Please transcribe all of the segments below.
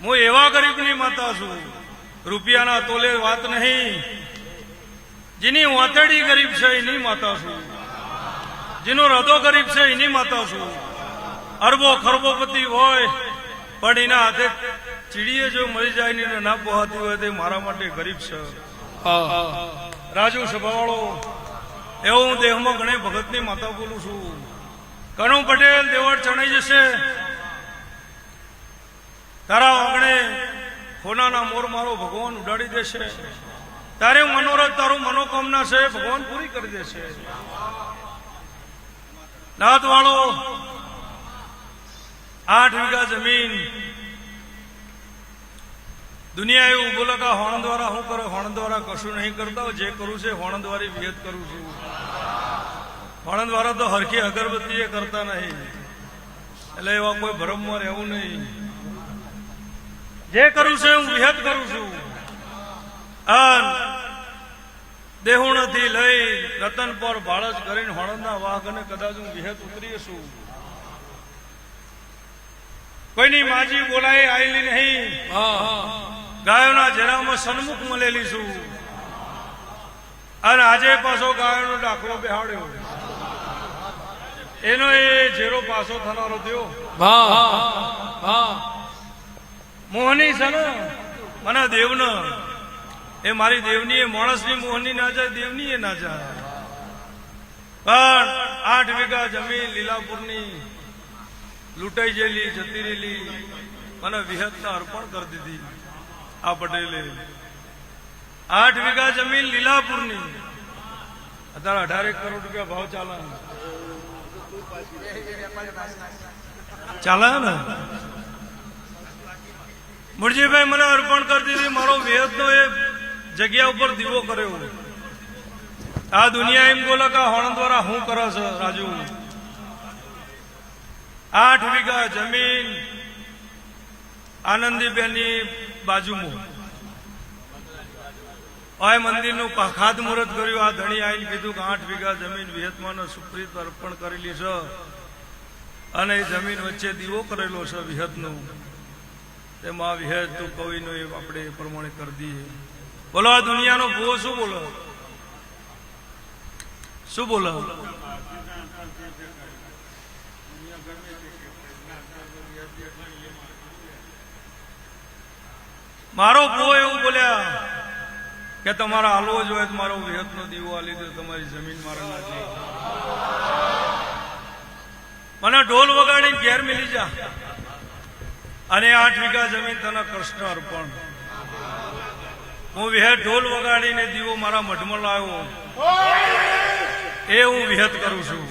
હું એવા ગરીબની માતા છું, રૂપિયાના તોલે વાત નહીં, જેની વાતડી ગરીબ છે એની માતા છું, જેનો હૃદય ગરીબ છે એની માતા છું. અરબો ખરબોપતિ હોય પણ એના હાથે ચીડીએ જો મળી જાય ને ના પહોંચતી હોય તે મારા માટે ગરીબ છે. રાજુ સભાવાળો એવો હું દેહમાં ગણે ભગતની માતા બોલું છું. કનુ પટેલ દેવળ ચણાઈ જશે, તારા આંગણે ખોનાના મોર મારો ભગવાન ઉડાડી દેશે. તારે મનોરથ તારું મનોકામના છે ભગવાન પૂરી કરી દેશે. નાથ વાળો 8 વીઘા જમીન દુનિયા એવું બોલે કે હોણ દ્વારા હું કરો, હોણ દ્વારા કશું નહીં કરતા, જે કરું છે હોણ દ્વારા વિયત કરું છું. હોણ દ્વારા તો હરખી અગરબત્તી એ કરતા નહીં, એટલે એવા કોઈ ભ્રમમાં રહેવું નહીં. જે કરું છે હું વિહત કરું છું. દેહુણથી લઈ રતન પર બાળજ કરીને હોણના વાઘને કદાચ હું વિહત ઉતરી છું. કોઈની માજી બોલાય આવેલી નહીં, ગાયોના જરામાં સન્મુખ મળેલી છું. અને આજે પાછો ગાયોનો દાખલો બેહાડ્યો, એનો એ ઝેરો પાછો થનારો થયો. મોહની છે ને મને દેવન, એ મારી દેવની, એ માણસની મોહની ના જાય, દેવની એ ના જાય. પણ 8 વીઘા જમીન લીલાપુરની લૂંટાઈ ગયેલી, જતી રહેલી મને વિહતના અર્પણ કરી દીધી આ પટેલે. 8 વીઘા જમીન લીલાપુરની અત્યારે 18 કરોડ રૂપિયા ભાવ ચાલે ને. મુરજીભાઈ મને અર્પણ કરી દીધી. મારો વિહતનો એ જગ્યા ઉપર દીવો કર્યો. આ દુનિયા એમ બોલે કે હોણ દ્વારા હું કરે છે. રાજુ 8 વીઘા જમીન આનંદીબેનની બાજુમાં આ મંદિરનું ખાતમુહૂર્ત કર્યું. આ ધણી આવીને કીધું કે 8 વીઘા જમીન વિહતમાનો સુપ્રીત અર્પણ કરેલી છે અને એ જમીન વચ્ચે દીવો કરેલો છે વિહતનો. તેમાં વિહત તું કવિનો એ આપણે એ પ્રમાણે કરી દઈએ. બોલો આ દુનિયાનો ભૂવો શું બોલો, શું બોલો? મારો ભૂવો એવું બોલ્યા કે તમારા હાલવો જોઈએ તો મારો વિહતનો દીવો આલી દો, તમારી જમીન મારા નાખી. મને ઢોલ વગાડીને ઘેર મિલી જા અને 8 વીઘા જમીન તને કૃષ્ણ અર્પણ. હું વિહત ઢોલ વગાડીને દીવો મારા મઢમાં લાવ્યો, એ હું વિહત કરું છું.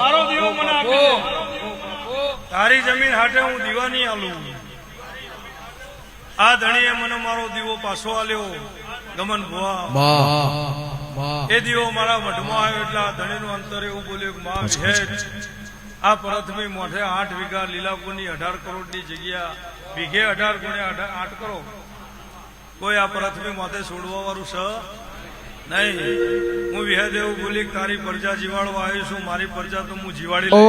મારો દીવો મને આપી દે. તારી જમીન હાટે હું દીવા નહીં આલું. આ ધણીએ મને મારો દીવો પાછો આલ્યો. ગમન ભુવા એ દીવો મારા મઢમાં આવ્યો એટલે આ ધણીનું અંતર એવું બોલ્યું કે માં વિહત આ પ્રથમી મોઢે 8 વીઘા લીલાપુરની 18 કરોડની જગ્યા વીઘે 18 ગુણ્યા 8 કરો. કોઈ આ પ્રથમી માથે છોડવા વાળું છે નહીં. હું વિહત એવું બોલી તારી પ્રજા જીવાડવા આવ્યો છું, મારી પ્રજા તો હું જીવાડી લઈશ.